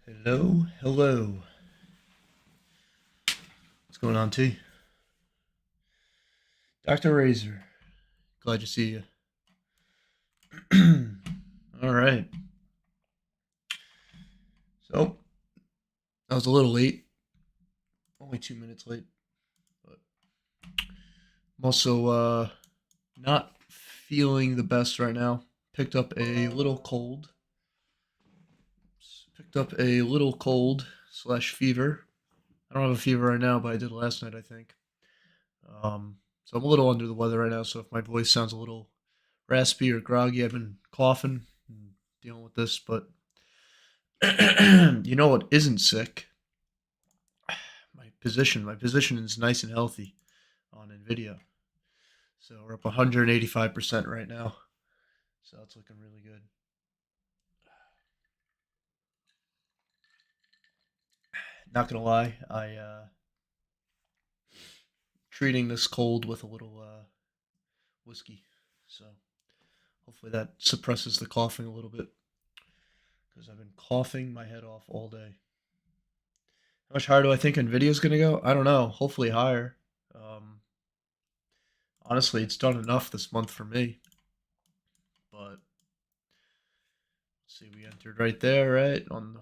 Hello, hello. What's going on, T? Dr. Razor. Glad to see you. All right. So, I was a little late, only 2 minutes late, but I'm also not feeling the best right now. Picked up a little cold. Picked up a little cold slash fever. I don't have a fever right now, but I did last night, I think. So I'm a little under the weather right now. So if my voice sounds a little raspy or groggy, I've been coughing and dealing with this. But you know what isn't sick? My position. My position is nice and healthy on Nvda. So we're up 185% right now. So that's looking really good. Not gonna lie, I treating this cold with a little whiskey. So hopefully that suppresses the coughing a little bit because I've been coughing my head off all day. How much higher do I think Nvidia's gonna go? I don't know. Hopefully higher. Um, Honestly, it's done enough this month for me. But let's see, we entered right there, right on the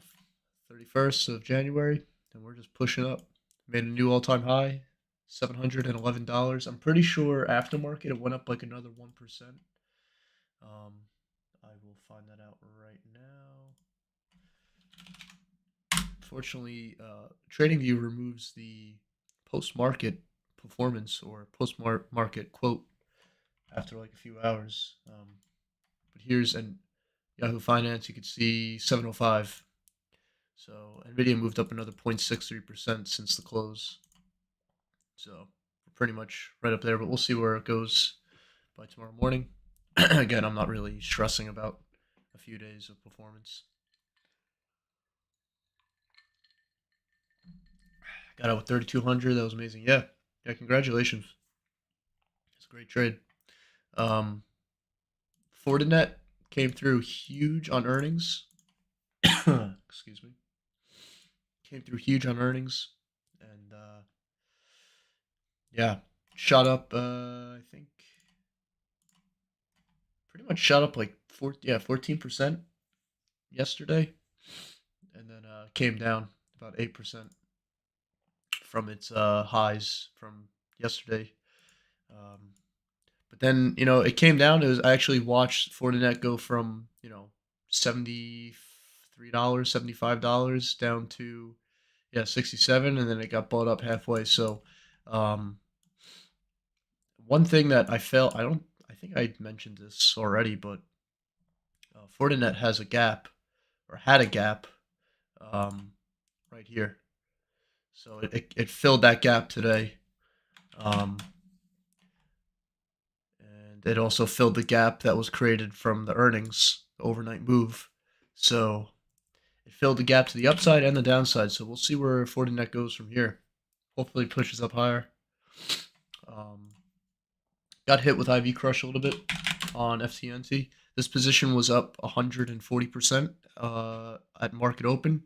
31st of January, and we're just pushing up. Made a new all-time high, $711. I'm pretty sure aftermarket it went up like another 1%. Um, I will find that out right now. Fortunately, TradingView removes the post-market performance or post-market quote after like a few hours. But here's an Yahoo Finance. You can see 705. So Nvidia moved up another 0.63% since the close. So we're pretty much right up there, but we'll see where it goes by tomorrow morning. Again, I'm not really stressing about a few days of performance. Got out with 3,200. That was amazing. Yeah. Yeah, congratulations. It's a great trade. Um, Fortinet came through huge on earnings. Excuse me. Came through huge on earnings. And yeah, shot up, I think, pretty much shot up like 14% yesterday. And then came down about 8% from its highs from yesterday. Um, But then, it came down. I actually watched Fortinet go from, $73, $75 down to, yeah, 67, and then it got bought up halfway. So, um, one thing that I think I mentioned this already, but Fortinet has a gap or had a gap um, right here. So it filled that gap today. Um, and it also filled the gap that was created from the earnings the overnight move. So it filled the gap to the upside and the downside. So we'll see where Fortinet goes from here. Hopefully, it pushes up higher. Um, Got hit with IV crush a little bit on FTNT. This position was up 140% at market open,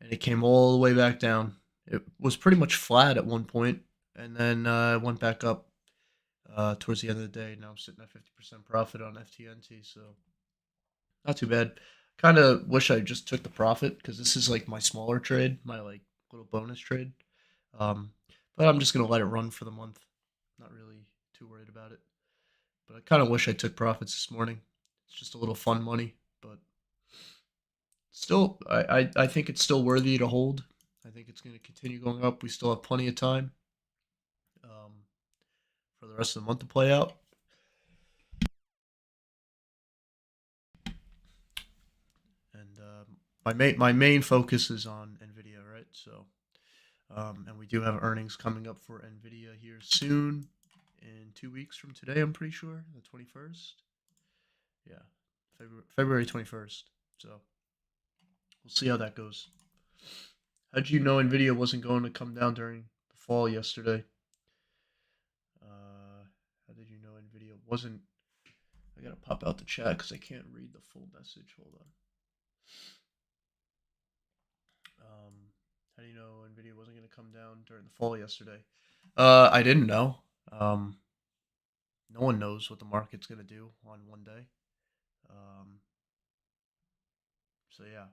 and it came all the way back down. It was pretty much flat at one point, and then went back up towards the end of the day. Now I'm sitting at 50% profit on FTNT, so not too bad. Kind of wish I just took the profit because this is like my smaller trade, my like little bonus trade. Um, but I'm just gonna let it run for the month. Not really too worried about it. But I kind of wish I took profits this morning. It's just a little fun money, but still, I think it's still worthy to hold. I think it's going to continue going up. We still have plenty of time um, for the rest of the month to play out. And my main focus is on Nvidia, right? So, and we do have earnings coming up for Nvidia here soon, in 2 weeks from today. I'm pretty sure the 21st. Yeah, February 21st. So we'll see how that goes. How'd you know Nvidia wasn't going to come down during the fall yesterday? How did you know Nvidia wasn't? I gotta pop out the chat because I can't read the full message. Hold on. How do you know Nvidia wasn't going to come down during the fall yesterday? I didn't know. Um, no one knows what the market's going to do on one day. Um, so yeah,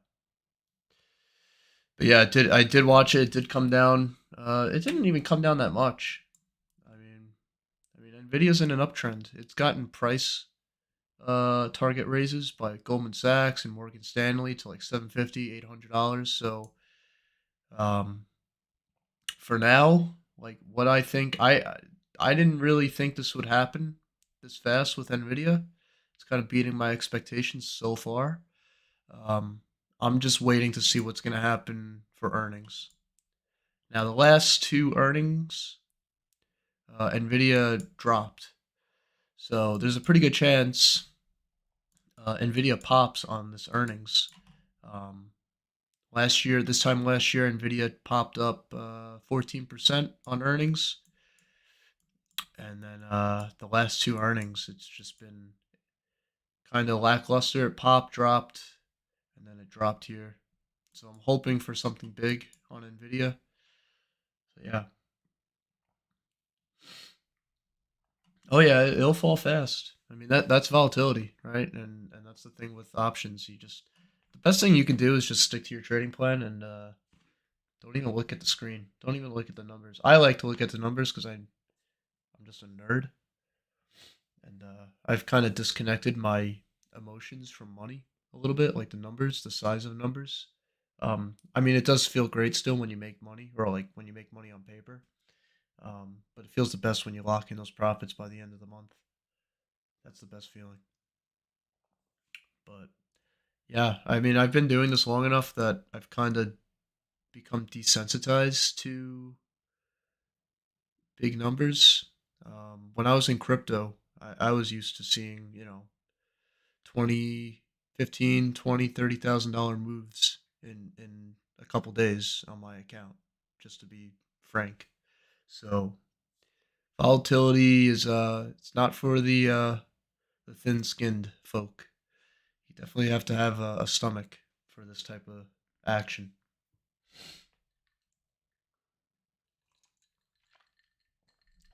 but yeah, I did watch it. It did come down. It didn't even come down that much. I mean, Nvidia's in an uptrend. It's gotten price target raises by Goldman Sachs and Morgan Stanley to like 750, $800. So um, for now, like what I think, I didn't really think this would happen this fast with Nvidia. It's kind of beating my expectations so far. Um, I'm just waiting to see what's going to happen for earnings. Now, the last two earnings, Nvidia dropped, so there's a pretty good chance Nvidia pops on this earnings. Um, Last year, this time last year, Nvidia popped up 14% on earnings, and then the last two earnings, it's just been kind of lackluster. It popped, dropped, and then it dropped here. So I'm hoping for something big on Nvidia. So yeah. Oh yeah, it'll fall fast. I mean that's volatility, right? And that's the thing with options. You just the best thing you can do is just stick to your trading plan and don't even look at the screen. Don't even look at the numbers. I like to look at the numbers because I'm just a nerd, and I've kind of disconnected my emotions from money a little bit, like the numbers, the size of numbers. I mean, it does feel great still when you make money, or like when you make money on paper. But it feels the best when you lock in those profits by the end of the month. That's the best feeling. But yeah, I mean, I've been doing this long enough that I've kind of become desensitized to big numbers. When I was in crypto, I was used to seeing, 20, 15, 20, $30,000 moves in a couple days on my account, just to be frank. So volatility is it's not for the thin-skinned folk. You definitely have to have a stomach for this type of action.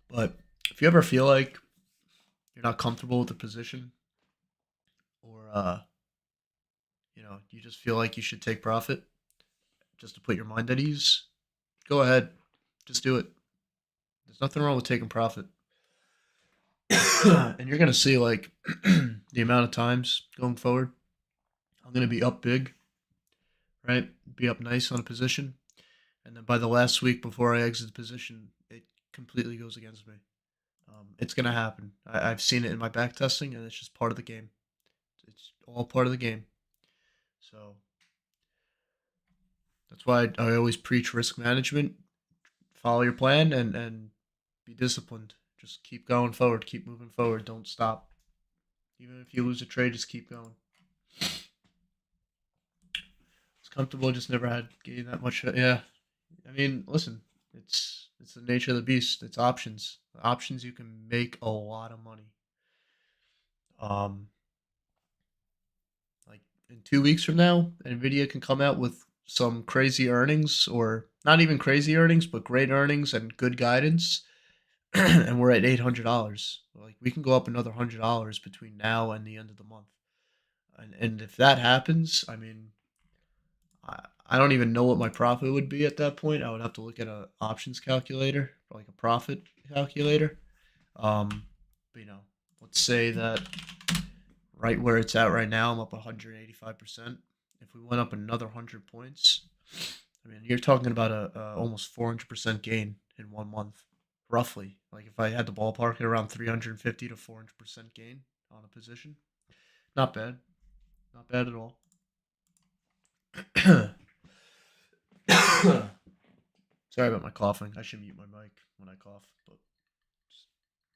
But if you ever feel like you're not comfortable with the position, or you just feel like you should take profit just to put your mind at ease, go ahead, just do it. There's nothing wrong with taking profit. And you're gonna see like the amount of times going forward, I'm gonna be up big, right? Be up nice on a position, and then by the last week before I exit the position, it completely goes against me. It's gonna happen. I've seen it in my back testing, and it's just part of the game. It's all part of the game. So that's why I always preach risk management. Follow your plan and be disciplined. Just keep going forward. Keep moving forward. Don't stop. Even if you lose a trade, just keep going. It's comfortable. Just never had gained that much. Yeah. I mean, listen. It's the nature of the beast. It's options. Options you can make a lot of money. Um, like in 2 weeks from now, Nvidia can come out with some crazy earnings, or not even crazy earnings, but great earnings and good guidance, and we're at $800. Like we can go up another $100 between now and the end of the month. And if that happens, I mean, I don't even know what my profit would be at that point. I would have to look at a options calculator, like a profit calculator. Um, but, let's say that right where it's at right now, I'm up 185%. If we went up another 100 points, I mean, you're talking about a almost 400% gain in 1 month, roughly. Like if I had the ballpark at around 350 to 400% gain on a position, not bad, not bad at all. Sorry about my coughing. I should mute my mic when I cough, but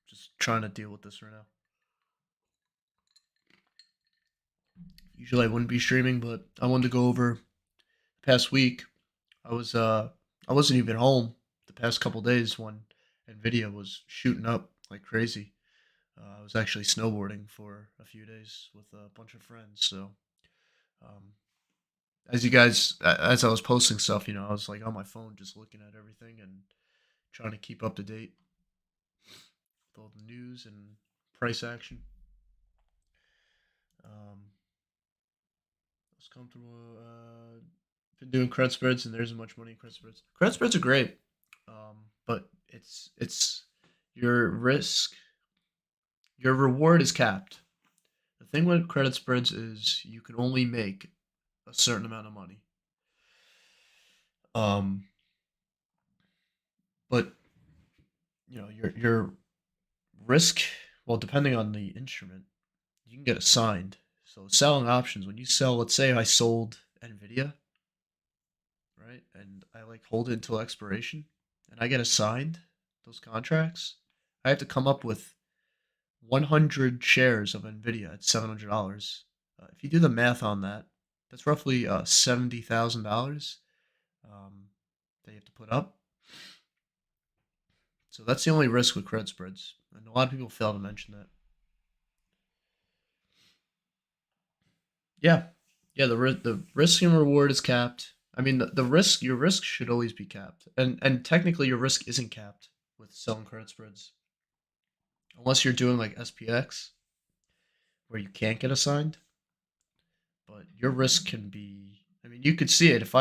just trying to deal with this right now. Usually I wouldn't be streaming, but I wanted to go over the past week. I was I wasn't even home the past couple days when Nvidia was shooting up like crazy. I was actually snowboarding for a few days with a bunch of friends, so um, as you guys, as I was posting stuff, I was like on my phone just looking at everything and trying to keep up to date with all the news and price action. I was comfortable. Been doing credit spreads, and there's much money in credit spreads. Credit spreads are great, but it's your risk, your reward is capped. The thing with credit spreads is you can only make a certain amount of money. Um, but your risk, well, depending on the instrument, you can get assigned. So selling options, when you sell, let's say I sold Nvda, right, and I like hold it until expiration, and I get assigned those contracts, I have to come up with 100 shares of Nvidia at $700. If you do the math on that, that's roughly $70,000 that you have to put up. So that's the only risk with credit spreads, and a lot of people fail to mention that. Yeah, yeah. The risk and reward is capped. I mean, the risk, your risk should always be capped, and technically your risk isn't capped with selling credit spreads, unless you're doing like SPX where you can't get assigned. But your risk can be. I mean, you could see it if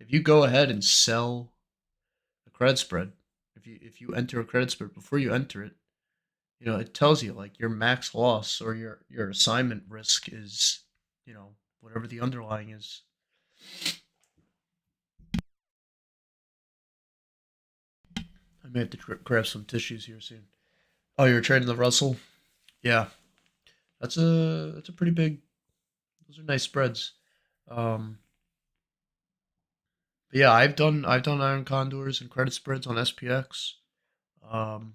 you go ahead and sell a credit spread, if you enter a credit spread before you enter it, it tells you like your max loss or your assignment risk is, whatever the underlying is. I may have to grab some tissues here soon. Oh, you're trading the Russell? Yeah, that's a pretty big. Those are nice spreads. Um, but yeah, I've done iron condors and credit spreads on SPX. Um,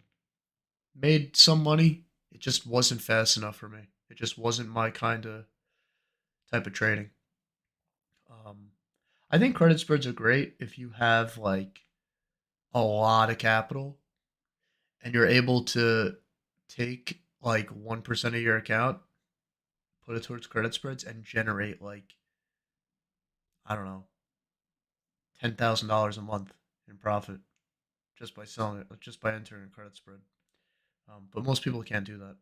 Made some money. It just wasn't fast enough for me. It just wasn't my kind of type of trading. Um, I think credit spreads are great if you have like a lot of capital and you're able to take like 1% of your account, put it towards credit spreads, and generate like, I don't know, $10,000 a month in profit just by selling it, just by entering a credit spread. But most people can't do that.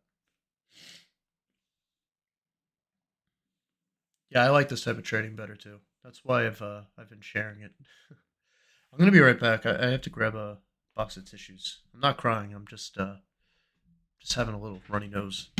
Yeah, I like this type of trading better too. That's why I've been sharing it. I'm gonna be right back. I have to grab a box of tissues. I'm not crying. I'm just having a little runny nose.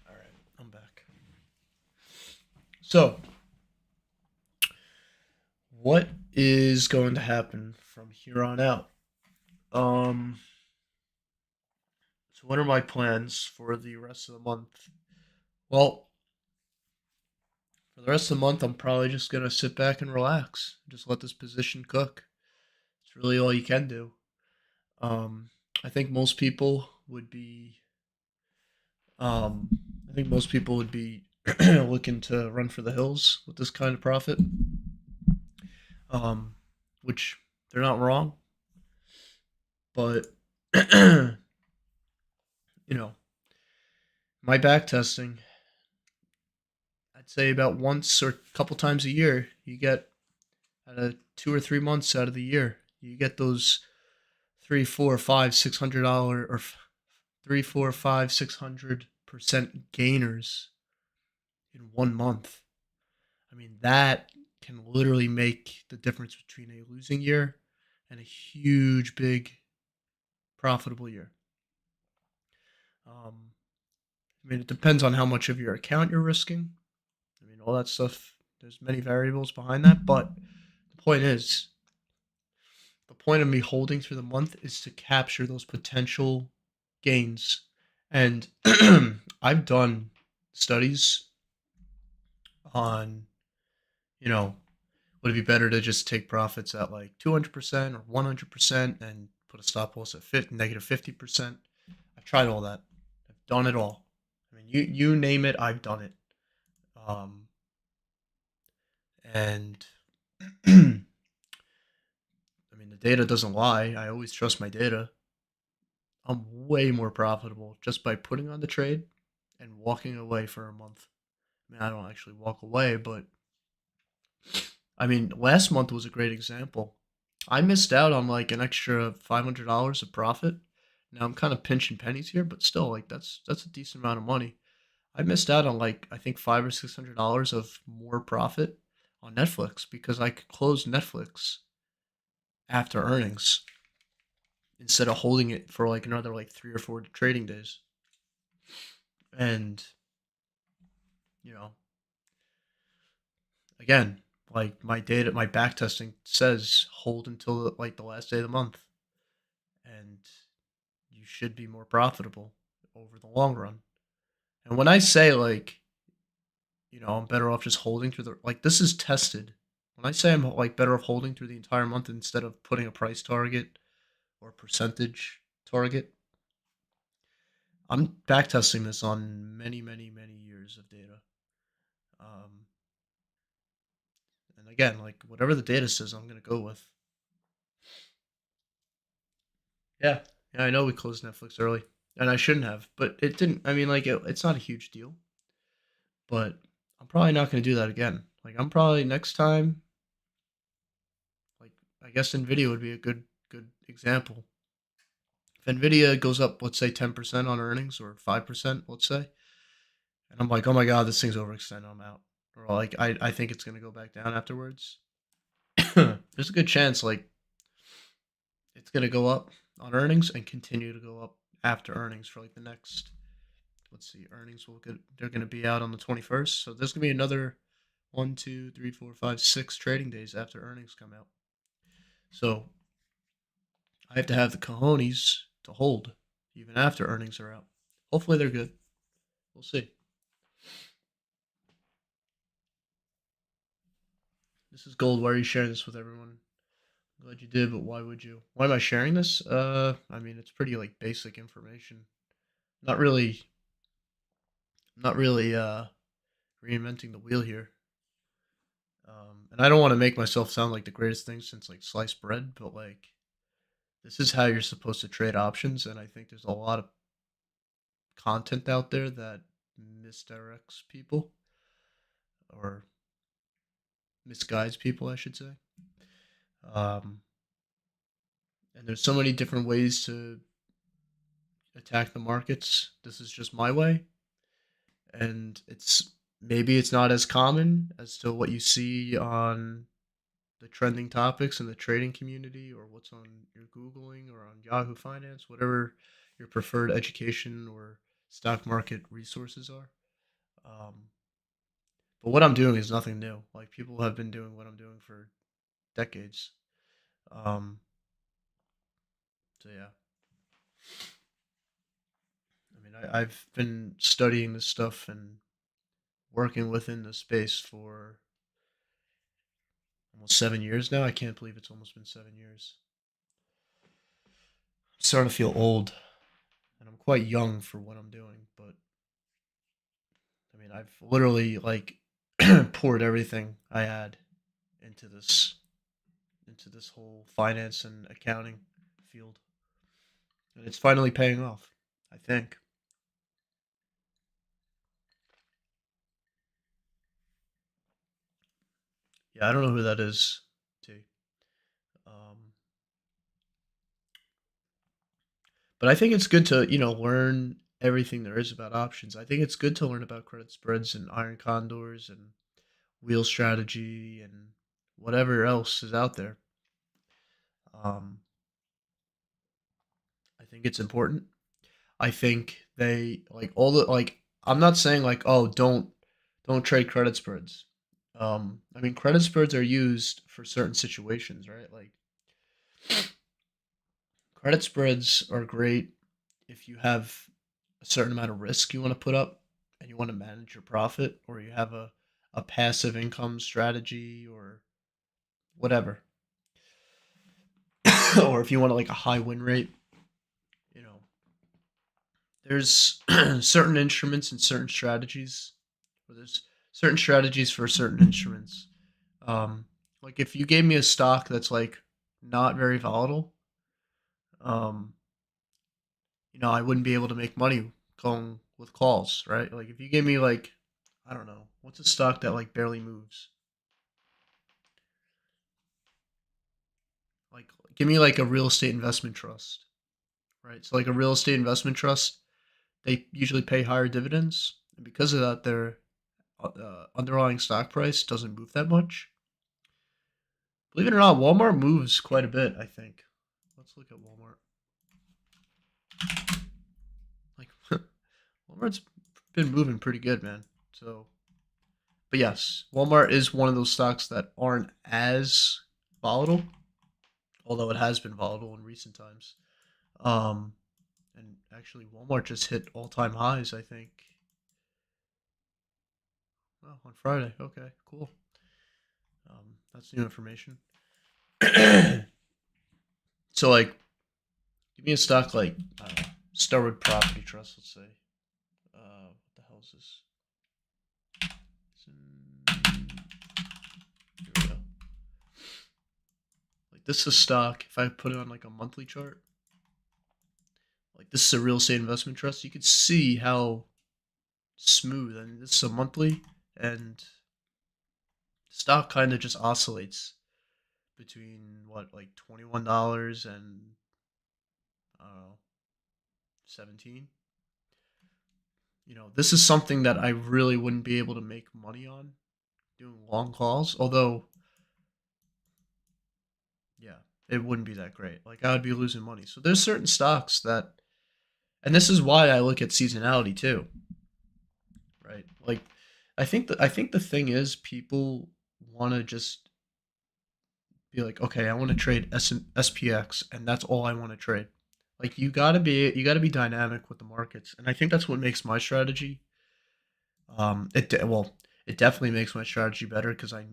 All right, I'm back. So, what is going to happen from here on out? Um, so what are my plans for the rest of the month? Well, for the rest of the month, I'm probably just gonna sit back and relax. Just let this position cook. It's really all you can do. Um, I think most people would be. Um, I think most people would be looking to run for the hills with this kind of profit, um, which they're not wrong, but you know, my back testing, I'd say about once or a couple times a year, you get out of 2 or 3 months out of the year, you get those three, four, five, $600 or 3, 4, 5, 600% gainers in 1 month. I mean, that can literally make the difference between a losing year and a huge, big, profitable year. I mean, it depends on how much of your account you're risking. I mean, all that stuff, there's many variables behind that. But the point is, the point of me holding through the month is to capture those potential gains. And I've done studies on, you know, would it be better to just take profits at like 200% or 100% and put a stop loss at -50%? I've tried all that. I've done it all. I mean, you name it, I've done it. Um, and I mean, the data doesn't lie. I always trust my data. I'm way more profitable just by putting on the trade and walking away for a month. I mean, I don't actually walk away, but I mean, last month was a great example. I missed out on like an extra $500 of profit. Now I'm kind of pinching pennies here, but still, like that's a decent amount of money. I missed out on like I think $500 or $600 of more profit on Netflix because I could close Netflix after earnings instead of holding it for like another like 3 or 4 trading days. And you know, again, like my data, my back testing says hold until like the last day of the month, and you should be more profitable over the long run. And when I say like, I'm better off just holding through the like this is tested. When I say I'm like better off holding through the entire month instead of putting a price target or a percentage target, I'm back testing this on many, many, many years of data. Um, and again, like whatever the data says, I'm gonna go with. Yeah, yeah, I know we closed Netflix early, and I shouldn't have, but it didn't. I mean, like it's not a huge deal, but I'm probably not gonna do that again. Like I'm probably next time, like I guess Nvidia would be a good example. If Nvidia goes up, let's say 10% on earnings or 5%, let's say, and I'm like, oh my god, this thing's overextended, I'm out, or like I think it's gonna go back down afterwards. There's a good chance like it's gonna go up on earnings and continue to go up after earnings for like the next. Let's see, earnings will get. They're gonna be out on the 21st, so there's gonna be another 1, 2, 3, 4, 5, 6 trading days after earnings come out. So I have to have the cojones to hold even after earnings are out. Hopefully they're good. We'll see. This is gold. Why are you sharing this with everyone? I'm glad you did, but why would you? Why am I sharing this? I mean, it's pretty like basic information. Not really, not really reinventing the wheel here. And I don't want to make myself sound like the greatest thing since like sliced bread, but like this is how you're supposed to trade options. And I think there's a lot of content out there that misdirects people or misguides people, I should say. Um, and there's so many different ways to attack the markets. This is just my way, and it's not as common as to what you see on the trending topics in the trading community or what's on your googling or on Yahoo Finance, whatever your preferred education or stock market resources are. um, but what I'm doing is nothing new. Like people have been doing what I'm doing for decades. um, so yeah, I mean, I've been studying this stuff and working within the space for almost 7 years now. I can't believe it's almost been 7 years. I'm starting to feel old, and I'm quite young for what I'm doing, but I mean, I've literally like poured everything I had into this whole finance and accounting field, and it's finally paying off. I think. Yeah, I don't know who that is. T. Um, but I think it's good to learn everything there is about options. I think it's good to learn about credit spreads and iron condors and wheel strategy and whatever else is out there. Um, I think it's important. I think they like all the like. I'm not saying like, oh, don't trade credit spreads. I mean, credit spreads are used for certain situations, right? Like credit spreads are great if you have a certain amount of risk you want to put up and you want to manage your profit, or you have a passive income strategy or whatever. Or if you want like a high win rate, you know, there's certain instruments and certain strategies. Or there's certain strategies for certain instruments. Um, like if you gave me a stock that's like not very volatile, um, I wouldn't be able to make money going with calls, right? Like if you gave me like, I don't know, what's a stock that like barely moves? Like give me like a real estate investment trust, right? So like a real estate investment trust, they usually pay higher dividends, and because of that, their underlying stock price doesn't move that much. Believe it or not, Walmart moves quite a bit. I think. Let's look at Walmart. Like Walmart's been moving pretty good, man. So, but yes, Walmart is one of those stocks that aren't as volatile, although it has been volatile in recent times. Um, and actually, Walmart just hit all-time highs. I think. Oh, on Friday. Okay, cool. That's new information. So, like, give me a stock like Starwood Property Trust. Let's say. What the hell is this? Here we go. Like this is a stock. If I put it on like a monthly chart, like this is a real estate investment trust. You could see how smooth. I mean, this is a monthly, and stock kind of just oscillates between what like $21 and I don't know 17. This is something that I really wouldn't be able to make money on doing long calls. Although, yeah, it wouldn't be that great. Like I would be losing money. So there's certain stocks that, and this is why I look at seasonality too, right? Like I think the thing is people want to just be like, okay, I want to trade SPX, and that's all I want to trade. Like you got to be dynamic with the markets, and I think that's what makes my strategy. Well, it definitely makes my strategy better because I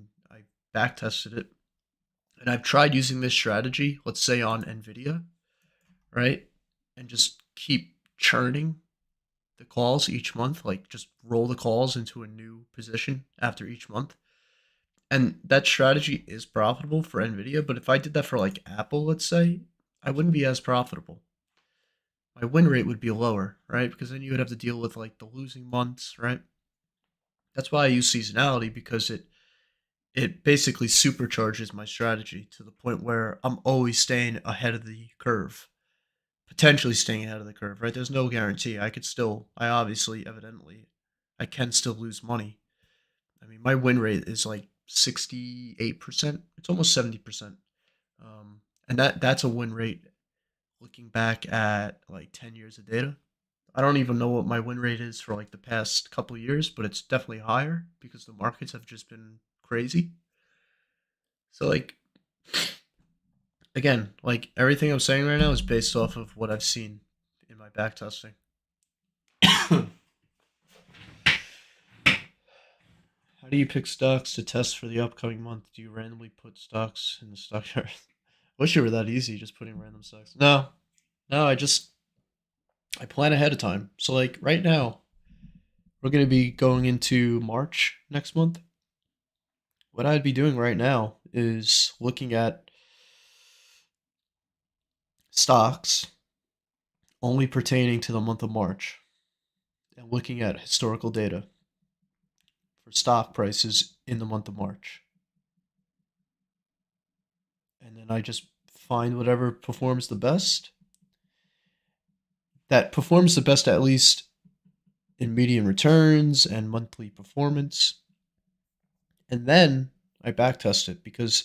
back tested it, and I've tried using this strategy. Let's say on Nvda, right, and just keep churning the calls each month, like just roll the calls into a new position after each month. And that strategy is profitable for Nvidia, but if I did that for like Apple, let's say, I wouldn't be as profitable. My win rate would be lower, right? Because then you would have to deal with like the losing months, right? That's why I use seasonality because it basically supercharges my strategy to the point where I'm always staying ahead of the curve, potentially staying ahead of the curve, right? There's no guarantee. I obviously, evidently, I can still lose money. I mean, my win rate is like 68%. It's almost 70%. And that's a win rate looking back at like 10 years of data. I don't even know what my win rate is for like the past couple of years, but it's definitely higher because the markets have just been crazy. So like again, like everything I'm saying right now is based off of what I've seen in my back testing. How do you pick stocks to test for the upcoming month? Do you randomly put stocks in the stock chart? Wish it were that easy, just putting random stocks. No, no, I plan ahead of time. So like right now, we're going to be going into March next month. What I'd be doing right now is looking at stocks only pertaining to the month of March and looking at historical data for stock prices in the month of March. And then I just find whatever performs the best. That performs the best, at least in median returns and monthly performance. And then I backtest it because,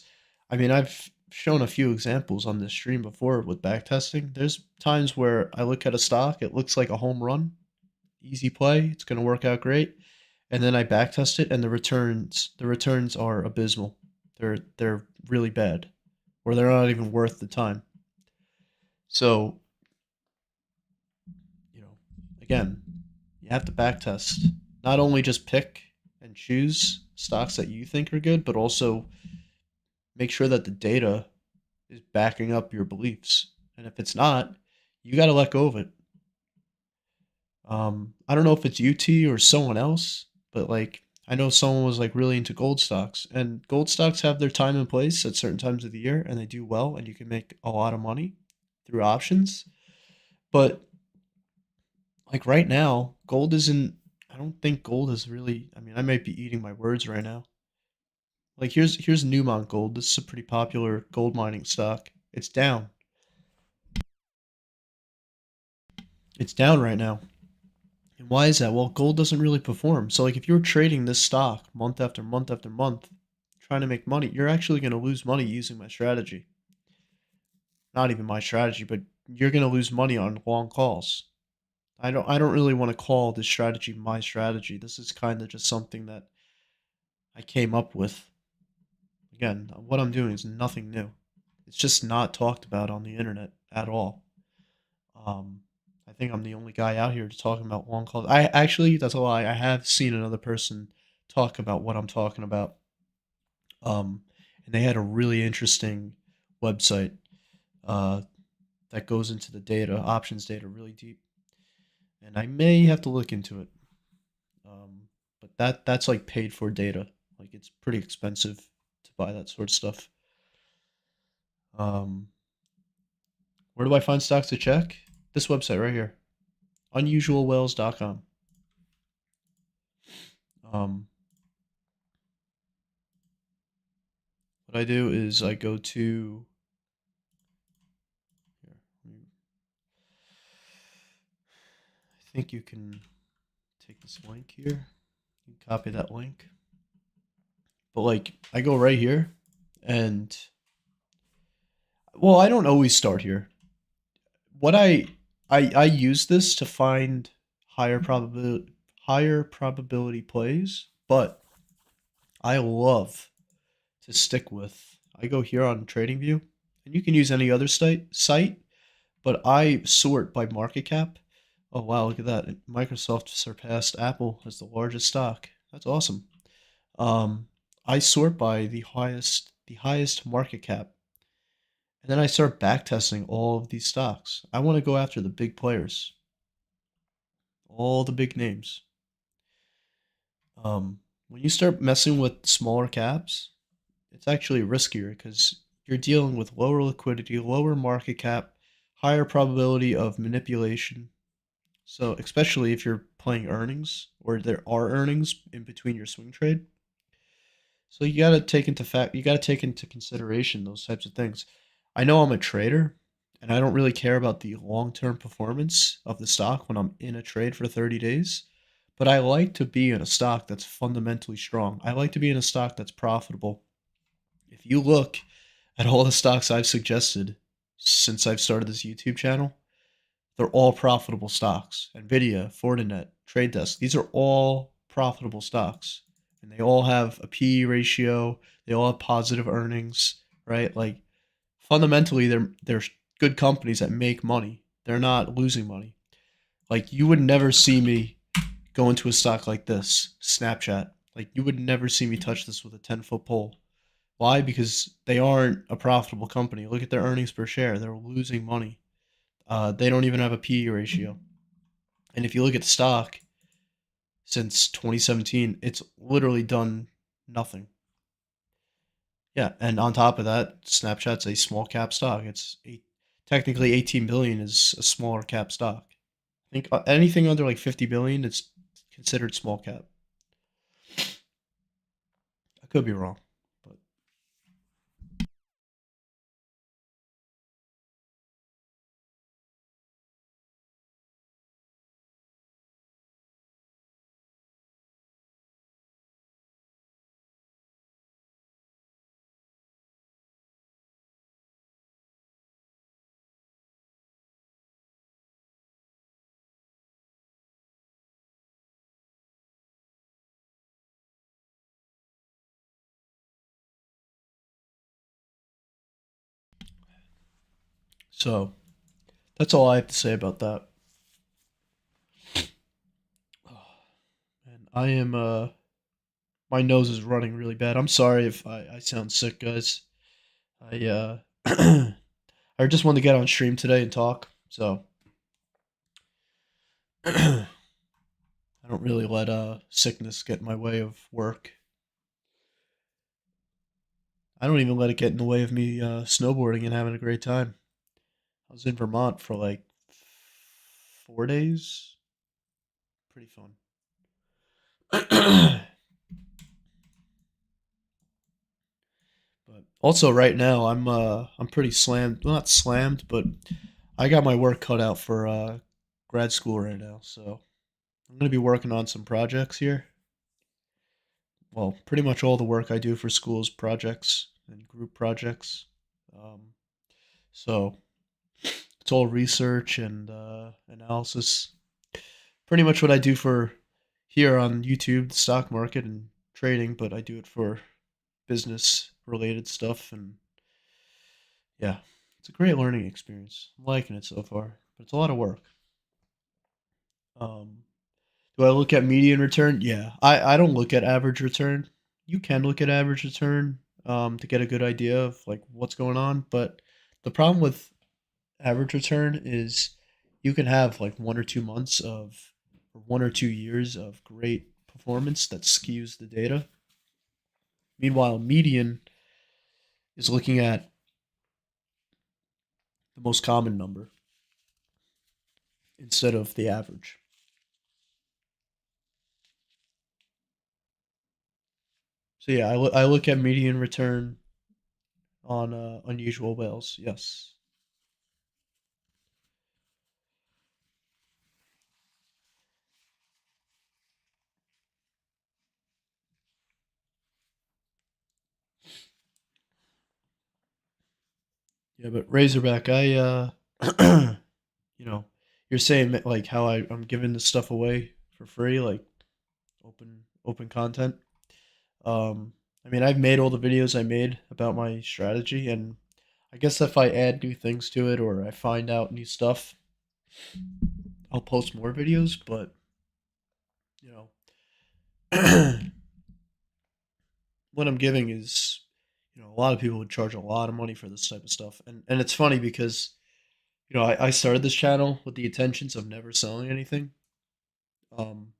I mean, I've shown a few examples on this stream before with backtesting. There's times where I look at a stock, it looks like a home run, easy play, it's going to work out great. And then I backtest it, and the returns are abysmal. They're really bad, or they're not even worth the time. So, you know, again, you have to backtest. Not only just pick and choose stocks that you think are good, but also make sure that the data is backing up your beliefs. And if it's not, you got to let go of it. I don't know if it's UT or someone else, but like I know someone was like really into gold stocks, and gold stocks have their time and place at certain times of the year, and they do well, and you can make a lot of money through options. But like right now, gold isn't. I don't think gold is really. I mean, I might be eating my words right now. Like here's Newmont Gold. This is a pretty popular gold mining stock. It's down. It's down right now. And why is that? Well, gold doesn't really perform. So like if you're trading this stock month after month after month, trying to make money, you're actually going to lose money using my strategy. Not even my strategy, but you're going to lose money on long calls. I don't really want to call this strategy my strategy. This is kind of just something that I came up with. Again, what I'm doing is nothing new. It's just not talked about on the internet at all. Um, I think I'm the only guy out here talking about long calls. I actually, that's a lie. I have seen another person talk about what I'm talking about. And they had a really interesting website uh, that goes into the data, options data, really deep. And I may have to look into it. But that's like paid for data. Like it's pretty expensive to buy that sort of stuff. Um, where do I find stocks to check? This website right here, unusualwells.com. Um, what I do is I go to here. I think you can take this link here. You copy that link. But like I go right here and well, I don't always start here. What I use this to find higher probability plays, but I love to stick with. I go here on TradingView, and you can use any other site, but I sort by market cap. Oh wow, look at that. Microsoft surpassed Apple as the largest stock. That's awesome. Um, I sort by the highest market cap, and then I start backtesting all of these stocks. I want to go after the big players, all the big names. When you start messing with smaller caps, it's actually riskier because you're dealing with lower liquidity, lower market cap, higher probability of manipulation. So, especially if you're playing earnings or there are earnings in between your swing trade. So you got to take into consideration those types of things. I know I'm a trader and I don't really care about the long-term performance of the stock when I'm in a trade for 30 days, but I like to be in a stock that's fundamentally strong. I like to be in a stock that's profitable. If you look at all the stocks I've suggested since I've started this YouTube channel, they're all profitable stocks. Nvidia, Fortinet, Trade Desk, these are all profitable stocks. And they all have a PE ratio, they all have positive earnings, right? Like fundamentally they're good companies that make money. They're not losing money. Like you would never see me go into a stock like this, Snapchat. Like you would never see me touch this with a 10-foot pole. Why? Because they aren't a profitable company. Look at their earnings per share. They're losing money. They don't even have a PE ratio. And if you look at the stock, since 2017. It's literally done nothing. Yeah, and on top of that, Snapchat's a small cap stock. Technically 18 billion is a smaller cap stock. I think anything under like 50 billion, it's considered small cap. I could be wrong, but so that's all I have to say about that. And I am my nose is running really bad. I'm sorry if I sound sick, guys. I I just wanted to get on stream today and talk. So I don't really let sickness get in my way of work. I don't even let it get in the way of me snowboarding and having a great time. I was in Vermont for like 4 days. Pretty fun. But also right now I'm pretty slammed. Well, not slammed, but I got my work cut out for grad school right now. So I'm gonna be working on some projects here. Well, pretty much all the work I do for schools projects and group projects. Um, so it's all research and analysis. Pretty much what I do for here on YouTube, the stock market and trading, but I do it for business related stuff. And yeah, it's a great learning experience. I'm liking it so far, but it's a lot of work. Um, do I look at median return? Yeah, I don't look at average return. You can look at average return to get a good idea of like what's going on, but the problem with average return is you can have like 1 or 2 months of or 1 or 2 years of great performance that skews the data. Meanwhile, median is looking at the most common number instead of the average. So yeah, I look at median return on unusual whales. Yes. Yeah, but Razorback, you know, you're saying like how I'm giving this stuff away for free, like open content. I mean, I've made all the videos I made about my strategy, and I guess if I add new things to it or I find out new stuff, I'll post more videos. But you know, what I'm giving is, a lot of people would charge a lot of money for this type of stuff, and it's funny because I started this channel with the intentions of never selling anything, um,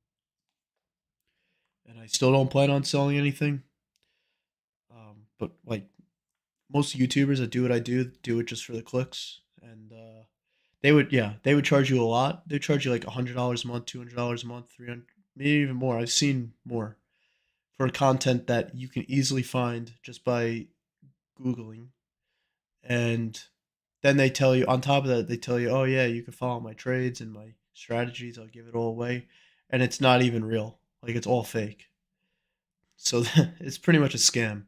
and I still don't plan on selling anything. But like most YouTubers that do what I do it just for the clicks, and they would charge you a lot. They charge you like $100 a month, $200 a month, 300, maybe even more. I've seen more for content that you can easily find just by googling, and then they tell you on top of that they tell you, oh yeah, you can follow my trades and my strategies. I'll give it all away, and it's not even real. Like it's all fake. So it's pretty much a scam.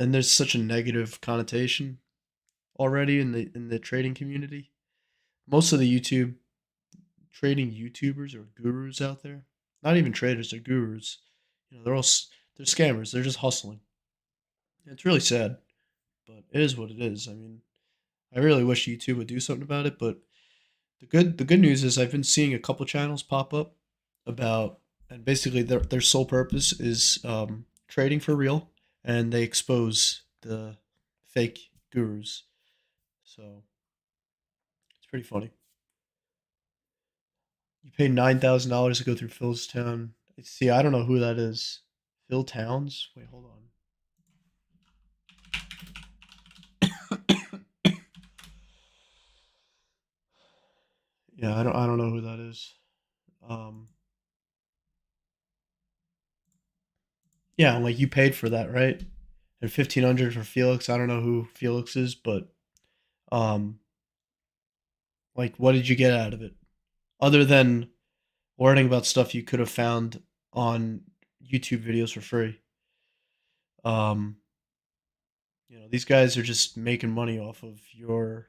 And there's such a negative connotation already in the trading community. Most of the YouTube trading YouTubers or gurus out there, not even traders, they're gurus. They're scammers. They're just hustling. It's really sad, but it is what it is. I mean, I really wish YouTube would do something about it, but the good news is I've been seeing a couple channels pop up about, and basically their sole purpose is trading for real, and they expose the fake gurus. So it's pretty funny. You paid $9,000 to go through Phil's town. See, I don't know who that is. Phil Towns? Wait, hold on. Yeah, I don't know who that is. Um, yeah, like you paid for that, right? And 1,500 for Felix. I don't know who Felix is, but um, like, what did you get out of it other than learning about stuff you could have found on YouTube videos for free? Um, these guys are just making money off of your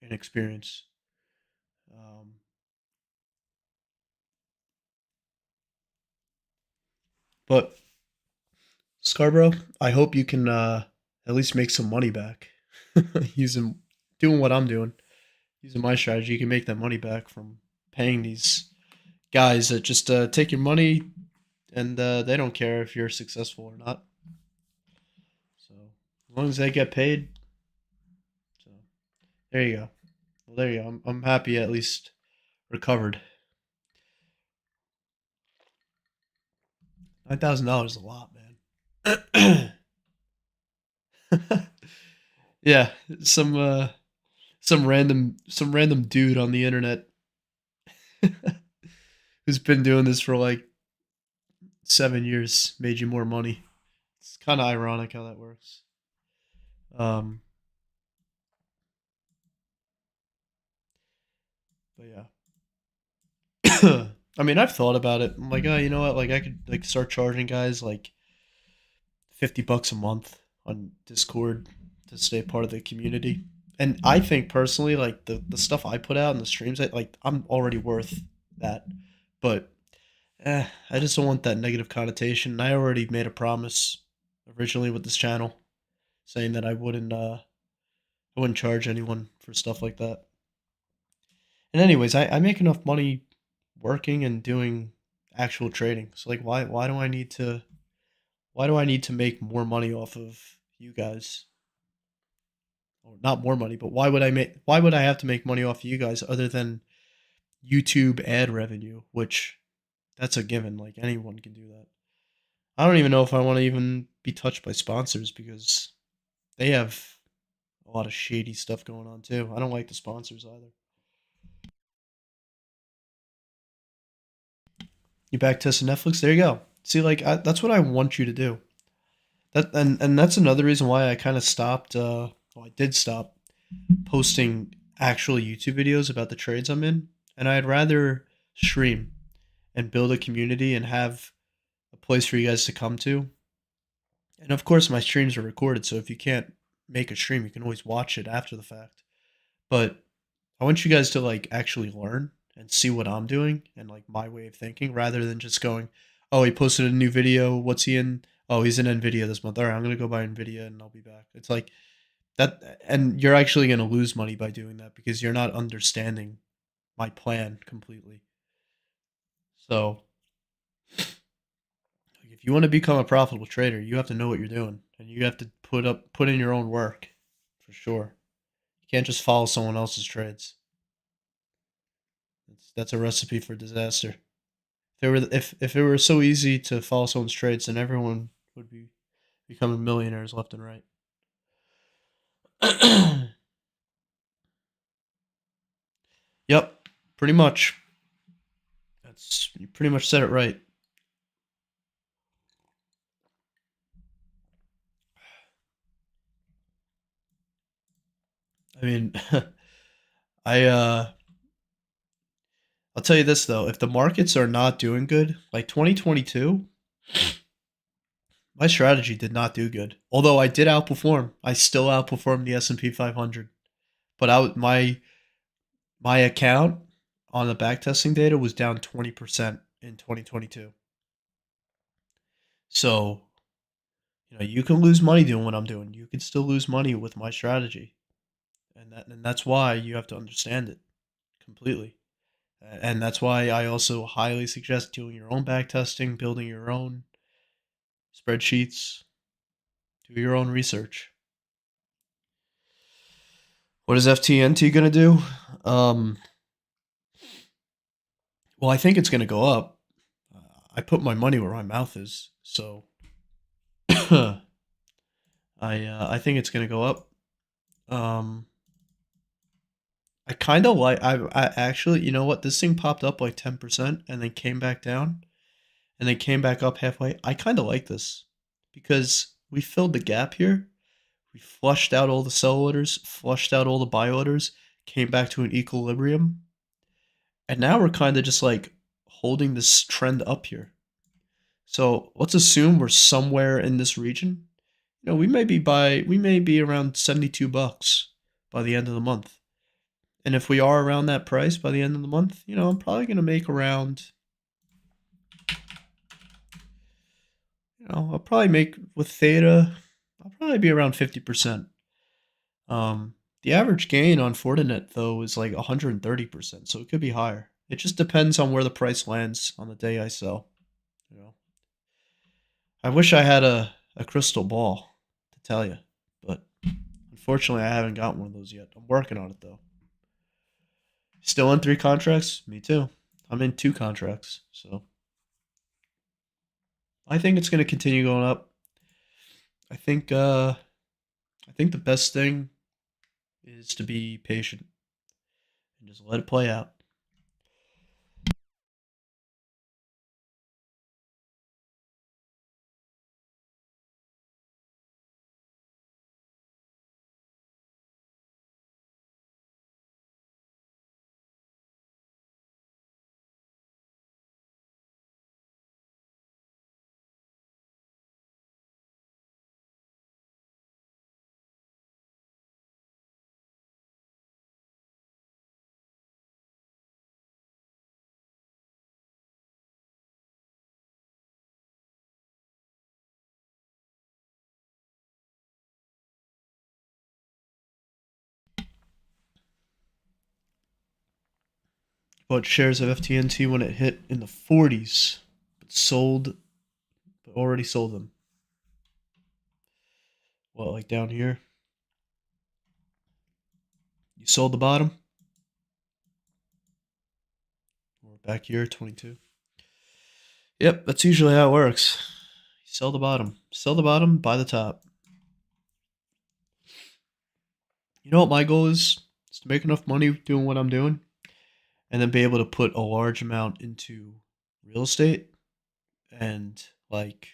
inexperience. Um, but Scarborough, I hope you can at least make some money back using doing what I'm doing, using my strategy. You can make that money back from paying these guys that just take your money and they don't care if you're successful or not. So as long as they get paid, so there you go. Well, there you go. I'm happy at least recovered. $9,000 is a lot, man. Yeah, some uh, some random dude on the internet who's been doing this for like 7 years made you more money. It's kind of ironic how that works. Um, but yeah, I mean, I've thought about it. I'm like, oh, you know what? Like, I could like start charging guys like $50 a month on Discord to stay part of the community. And I think personally, like the stuff I put out in the streams, I'm already worth that. But I just don't want that negative connotation. I already made a promise originally with this channel saying that I wouldn't charge anyone for stuff like that. And anyways, I make enough money working and doing actual trading. So like why do I need to make more money off of you guys? Or not more money, but why would I have to make money off of you guys other than YouTube ad revenue, which that's a given, like anyone can do that. I don't even know if I want to even be touched by sponsors because they have a lot of shady stuff going on too. I don't like the sponsors either. You back testing Netflix? There you go. See, like that's what I want you to do. And that's another reason why I kind of stopped. Well, I did stop posting actual YouTube videos about the trades I'm in, and I'd rather stream and build a community and have a place for you guys to come to. And of course, my streams are recorded, so if you can't make a stream, you can always watch it after the fact. But I want you guys to like actually learn and see what I'm doing and like my way of thinking rather than just going, oh, he posted a new video. What's he in? Oh, he's in Nvidia this month. All right, I'm gonna go buy Nvidia and I'll be back. It's like that, and you're actually gonna lose money by doing that because you're not understanding my plan completely. So, like, if you want to become a profitable trader, you have to know what you're doing and you have to put in your own work for sure. You can't just follow someone else's trades. That's a recipe for disaster. If it were so easy to follow someone's trades, then everyone would be becoming millionaires left and right. Yep, pretty much. That's you pretty much said it right. I mean, I I'll tell you this though, if the markets are not doing good, like 2022, my strategy did not do good. Although I did outperform, I still outperformed the S&P 500. But my account on the backtesting data was down 20% in 2022. So, you can lose money doing what I'm doing. You can still lose money with my strategy. And that's why you have to understand it completely. And that's why I also highly suggest doing your own backtesting, building your own spreadsheets, do your own research. What is FTNT going to do? Um Well, I think it's going to go up. I put my money where my mouth is, so I think it's going to go up. Um, I kind of like. I actually, you know what? This thing popped up like 10% and then came back down and then came back up halfway. I kind of like this because we filled the gap here. We flushed out all the sell orders, flushed out all the buy orders, came back to an equilibrium, and now we're kind of just like holding this trend up here. So let's assume we're somewhere in this region. You know, we may be around $72 by the end of the month. And if we are around that price by the end of the month, you know, I'm probably gonna make around, you know, I'll probably make with theta, I'll probably be around 50%. The average gain on Fortinet though is like 130%, so it could be higher. It just depends on where the price lands on the day I sell. You know, I wish I had a crystal ball to tell you, but unfortunately, I haven't got one of those yet. I'm working on it though. Still in 3 contracts? Me too. I'm in 2 contracts, so I think it's going to continue going up. I think I think the best thing is to be patient and just let it play out. Bought shares of FTNT when it hit in the 40s, but already sold them. What, like down here? You sold the bottom? Or back here, 22? Yep, that's usually how it works. You sell the bottom. Sell the bottom, buy the top. You know what my goal is? Is to make enough money doing what I'm doing and then be able to put a large amount into real estate and like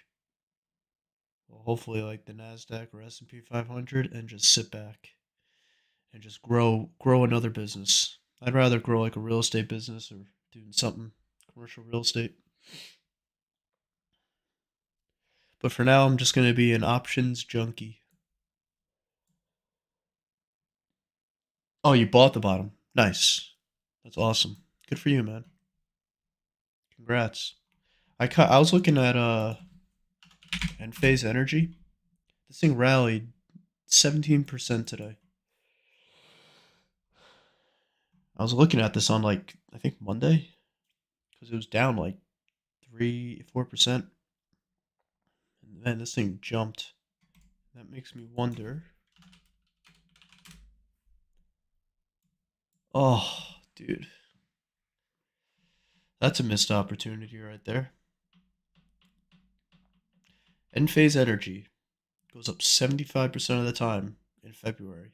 well, hopefully like the Nasdaq or S&P 500 and just sit back and just grow another business. I'd rather grow like a real estate business or doing something commercial real estate. But for now, I'm just going to be an options junkie. Oh, you bought the bottom. Nice. That's awesome. Good for you, man. Congrats. I was looking at Enphase Energy. This thing rallied 17% today. I was looking at this on like I think Monday because it was down like 3 4%. And then this thing jumped. That makes me wonder. Oh, dude. That's a missed opportunity right there. Enphase Energy goes up 75% of the time in February.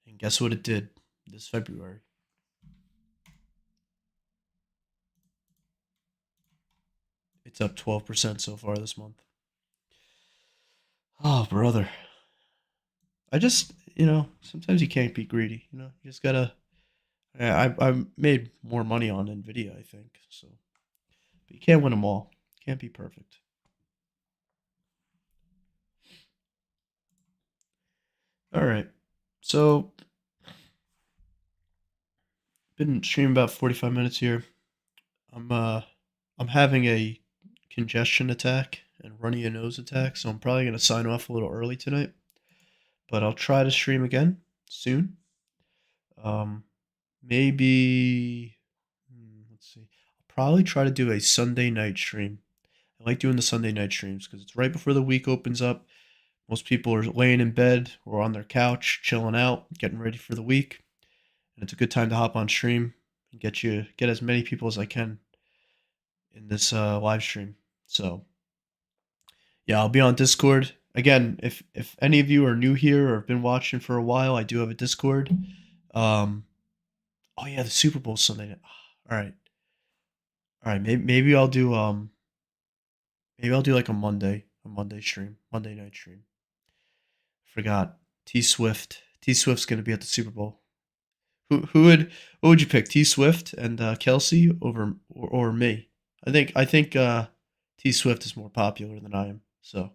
And guess what it did this February? It's up 12% so far this month. Oh, brother. I just, you know, sometimes you can't be greedy. You know, you just gotta. I made more money on Nvda, I think. So, but you can't win them all. Can't be perfect. All right. So, been streaming about 45 minutes here. I'm uh, I'm having a congestion attack and runny a nose attack, so I'm probably gonna sign off a little early tonight. But I'll try to stream again soon. Um, maybe let's see. I'll probably try to do a Sunday night stream. I like doing the Sunday night streams because it's right before the week opens up. Most people are laying in bed or on their couch, chilling out, getting ready for the week, and it's a good time to hop on stream. and get as many people as I can in this live stream. So yeah, I'll be on Discord again. If any of you are new here or have been watching for a while, I do have a Discord. Oh yeah, the Super Bowl Sunday. All right. Maybe I'll do like a Monday stream, Monday night stream. Forgot T Swift. T Swift's gonna be at the Super Bowl. What would you pick? T Swift and Kelsey or me? I think T Swift is more popular than I am. So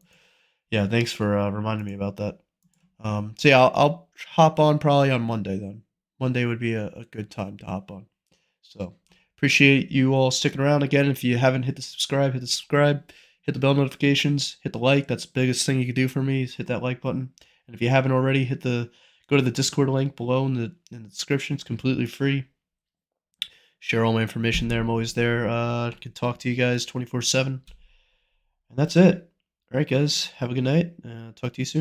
yeah, thanks for reminding me about that. So yeah, I'll hop on probably on Monday then. Monday would be a good time to hop on. So appreciate you all sticking around again. If you haven't hit the subscribe, hit the bell notifications, hit the like. That's the biggest thing you can do for me is hit that like button. And if you haven't already, go to the Discord link below in the description. It's completely free. Share all my information there. I'm always there. Can talk to you guys 24/7. And that's it. All right, guys. Have a good night. Talk to you soon.